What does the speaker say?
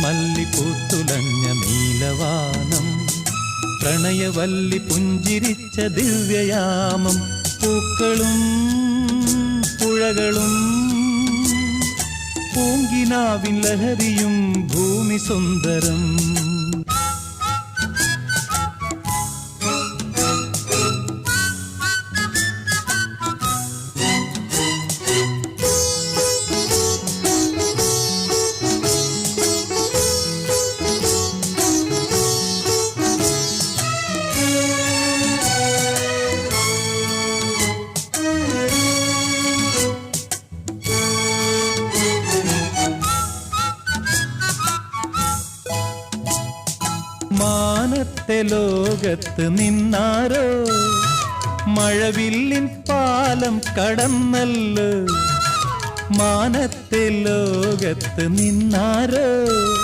മല്ലിപ്പൂത്തുലഞ്ഞ നീലവാനം, പ്രണയവല്ലി പുഞ്ചിരിച്ച ദിവ്യയാമം. പൂക്കളും പുഴകളും പൂങ്കിനാവിൻ ലഹരിയും ഭൂമി സുന്ദരം. മാനത്തെ ലോകത്ത് നിന്നാരോ മഴവില്ലിൻ പാലം കടന്നല്ലോ. മാനത്തെ ലോകത്ത് നിന്നാരോ